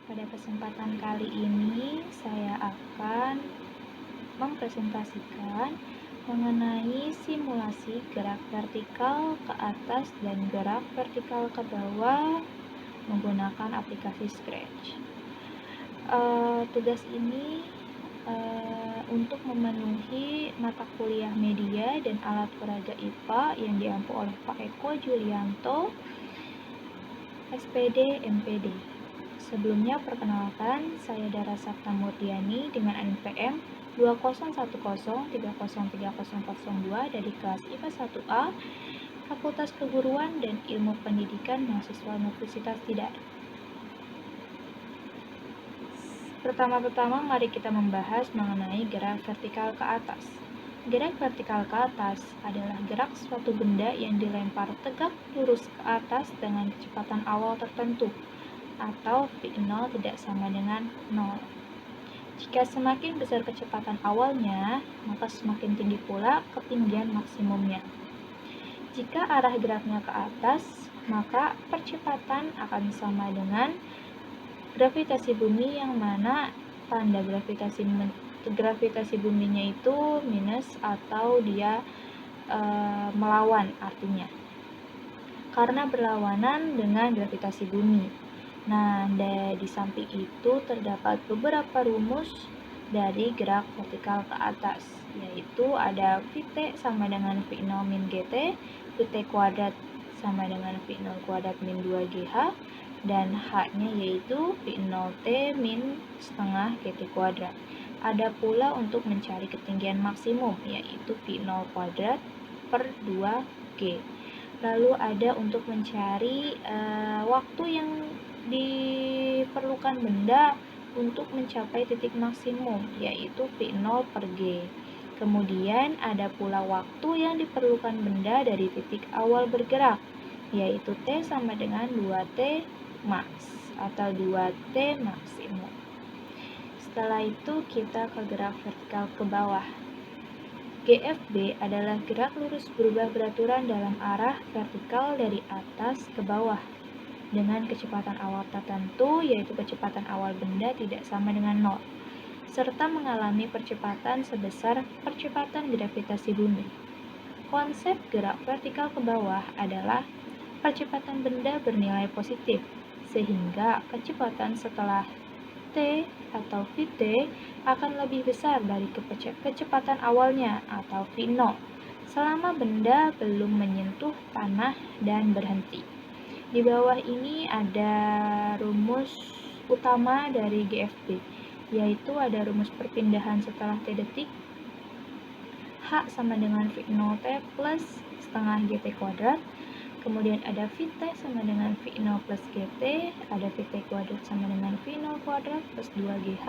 Pada kesempatan kali ini, saya akan mempresentasikan mengenai simulasi gerak vertikal ke atas dan gerak vertikal ke bawah menggunakan aplikasi Scratch. Tugas ini untuk memenuhi mata kuliah media dan alat peraga IPA yang diampu oleh Pak Eko Julianto, SPD MPD. Sebelumnya perkenalkan, saya Dara Sapta Murdiani dengan NPM 2010303002 dari kelas IPA 1A, Fakultas Keguruan dan Ilmu Pendidikan mahasiswa Universitas Tidar. Pertama-tama mari kita membahas mengenai gerak vertikal ke atas. Gerak vertikal ke atas adalah gerak suatu benda yang dilempar tegak lurus ke atas dengan kecepatan awal tertentu, atau V0 tidak sama dengan 0. Jika semakin besar kecepatan awalnya, maka semakin tinggi pula ketinggian maksimumnya. Jika arah geraknya ke atas, maka percepatan akan sama dengan gravitasi bumi, yang mana tanda gravitasi buminya itu minus atau dia melawan artinya, karena berlawanan dengan gravitasi bumi. Nah, di samping itu terdapat beberapa rumus dari gerak vertikal ke atas, yaitu ada Vt sama dengan V0 min Gt, Vt kuadrat sama dengan V0 kuadrat min 2GH, dan H-nya yaitu V0T min setengah Gt kuadrat. Ada pula untuk mencari ketinggian maksimum, yaitu V0 kuadrat per 2G. Lalu ada untuk mencari waktu yang diperlukan benda untuk mencapai titik maksimum, yaitu V0 per G. Kemudian ada pula waktu yang diperlukan benda dari titik awal bergerak, yaitu T sama dengan 2T max atau 2T maksimum. Setelah itu kita ke gerak vertikal ke bawah. GFB adalah gerak lurus berubah beraturan dalam arah vertikal dari atas ke bawah dengan kecepatan awal tertentu, yaitu kecepatan awal benda tidak sama dengan 0, serta mengalami percepatan sebesar percepatan gravitasi bumi. Konsep gerak vertikal ke bawah adalah percepatan benda bernilai positif, sehingga kecepatan setelah T atau Vt akan lebih besar dari kecepatan awalnya atau V0 selama benda belum menyentuh tanah dan berhenti. Di bawah ini ada rumus utama dari GFB, yaitu ada rumus perpindahan setelah T detik, H sama dengan V0T plus setengah GT kuadrat, kemudian ada Vt sama dengan V0 plus GT, ada Vt kuadrat sama dengan V0 kuadrat plus 2GH,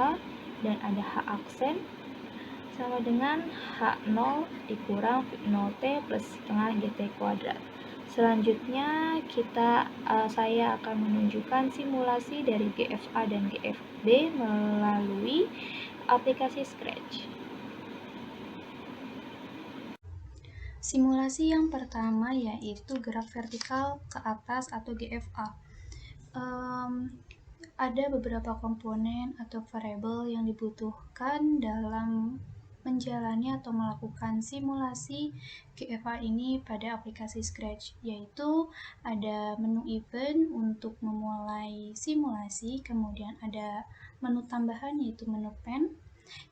dan ada H aksen sama dengan H0 dikurang V0T plus setengah GT kuadrat. Selanjutnya saya akan menunjukkan simulasi dari GFA dan GFB melalui aplikasi Scratch. Simulasi yang pertama yaitu gerak vertikal ke atas atau GFA. Ada beberapa komponen atau variabel yang dibutuhkan dalam menjalani atau melakukan simulasi GFA ini pada aplikasi Scratch, yaitu ada menu event untuk memulai simulasi, kemudian ada menu tambahan yaitu menu pen,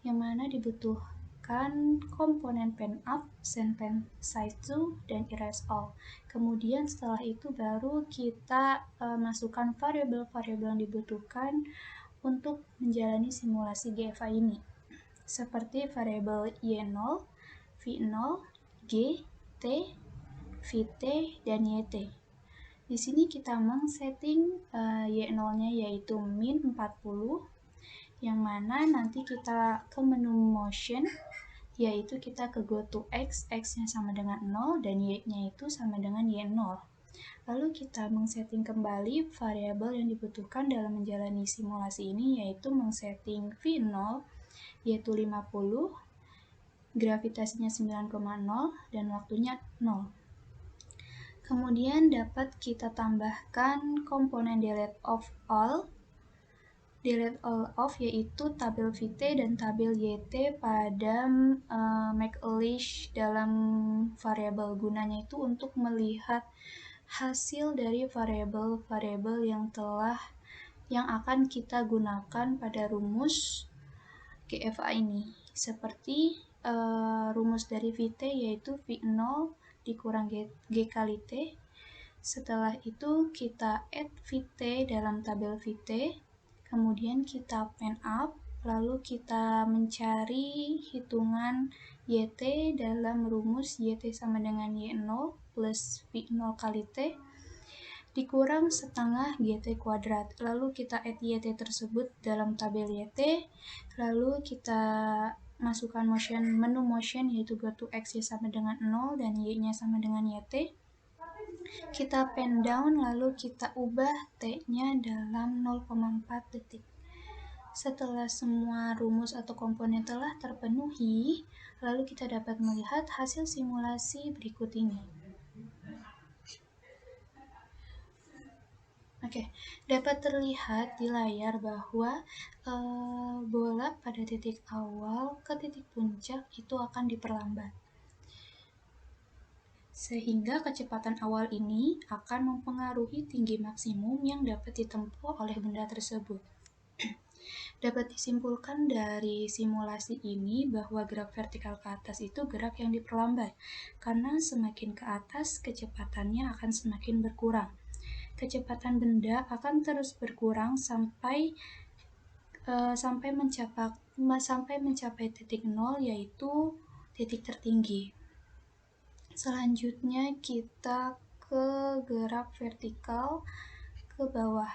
yang mana dibutuhkan komponen pen up, send pen size to, dan erase all. Kemudian setelah itu baru kita masukkan variabel-variabel yang dibutuhkan untuk menjalani simulasi GFA ini, seperti variabel Y0, V0, G, T, Vt, dan Yt. Di sini kita mengsetting Y0-nya yaitu min 40, yang mana nanti kita ke menu motion, yaitu kita ke go to X, X-nya sama dengan 0, dan Y-nya itu sama dengan Y0. Lalu kita mengsetting kembali variabel yang dibutuhkan dalam menjalani simulasi ini, yaitu mengsetting V0 yaitu 50, gravitasinya 9,0, dan waktunya 0. Kemudian dapat kita tambahkan komponen delete of all delete all of yaitu tabel VT dan tabel YT pada make a list dalam variabel. Gunanya itu untuk melihat hasil dari variabel-variabel yang akan kita gunakan pada rumus GFA ini. Seperti rumus dari VT yaitu V0 dikurang G kali T. Setelah itu kita add VT dalam tabel VT, kemudian kita pen up, lalu kita mencari hitungan YT dalam rumus YT sama dengan Y0 plus V0 kali T dikurang setengah GT kuadrat. Lalu kita add YT tersebut dalam tabel YT, lalu kita masukkan menu motion yaitu go to X Y sama dengan 0 dan Y-nya sama dengan YT. Kita pen down lalu kita ubah T-nya dalam 0,4 detik. Setelah semua rumus atau komponen telah terpenuhi, lalu kita dapat melihat hasil simulasi berikut ini. Oke, dapat terlihat di layar bahwa bola pada titik awal ke titik puncak itu akan diperlambat. Sehingga kecepatan awal ini akan mempengaruhi tinggi maksimum yang dapat ditempuh oleh benda tersebut. Dapat disimpulkan dari simulasi ini bahwa gerak vertikal ke atas itu gerak yang diperlambat, karena semakin ke atas kecepatannya akan semakin berkurang. Kecepatan benda akan terus berkurang sampai mencapai titik nol, yaitu titik tertinggi. Selanjutnya kita ke gerak vertikal ke bawah.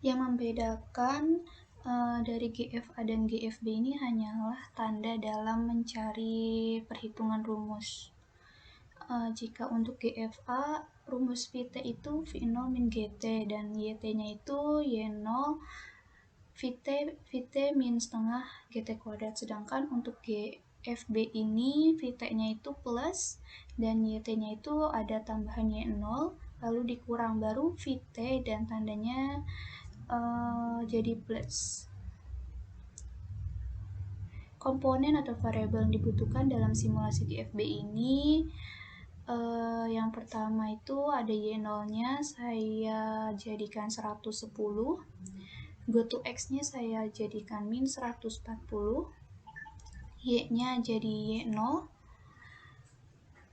Yang membedakan dari GFA dan GFB ini hanyalah tanda dalam mencari perhitungan rumus. Jika untuk GFA, rumus VT itu V0 min GT dan YT-nya itu Y0 VT min setengah GT kuadrat. Sedangkan untuk GFB ini VT-nya itu plus dan YT-nya itu ada tambahan Y0 lalu dikurang baru VT dan tandanya jadi plus. Komponen atau variabel yang dibutuhkan dalam simulasi GFB ini yang pertama itu ada Y0-nya saya jadikan 110, go to X-nya saya jadikan min 140, Y-nya jadi Y0,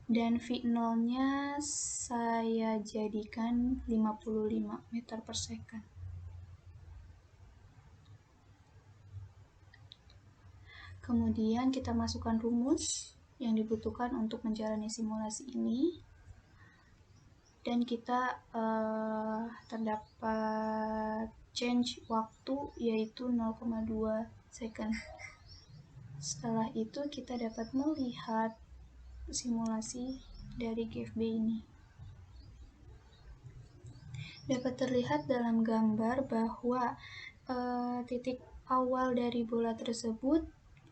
dan V0-nya saya jadikan 55 meter per second. Kemudian kita masukkan rumus yang dibutuhkan untuk menjalani simulasi ini, dan kita terdapat change waktu yaitu 0,2 second. Setelah itu kita dapat melihat simulasi dari GFB ini. Dapat terlihat dalam gambar bahwa titik awal dari bola tersebut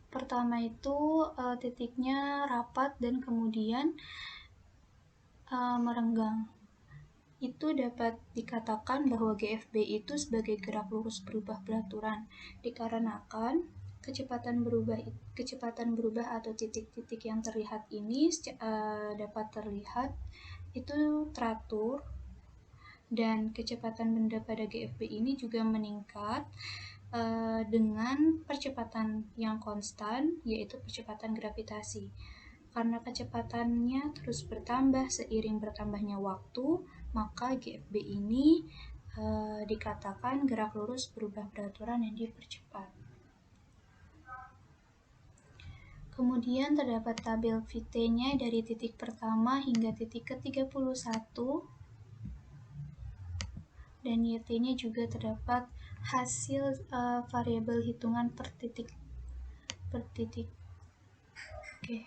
pertama itu titiknya rapat dan kemudian merenggang. Itu dapat dikatakan bahwa GFB itu sebagai gerak lurus berubah belaturan, dikarenakan kecepatan berubah atau titik-titik yang terlihat ini dapat terlihat itu teratur, dan kecepatan benda pada GFB ini juga meningkat dengan percepatan yang konstan, yaitu percepatan gravitasi. Karena kecepatannya terus bertambah seiring bertambahnya waktu, maka GFB ini dikatakan gerak lurus berubah belaturan yang dipercepat. Kemudian terdapat tabel VT-nya dari titik pertama hingga titik ke-31, dan YT-nya juga terdapat hasil variabel hitungan per titik. Oke.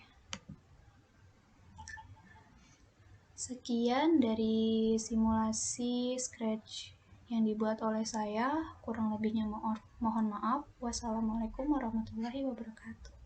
Sekian dari simulasi Scratch yang dibuat oleh saya. Kurang lebihnya mohon maaf. Wassalamualaikum warahmatullahi wabarakatuh.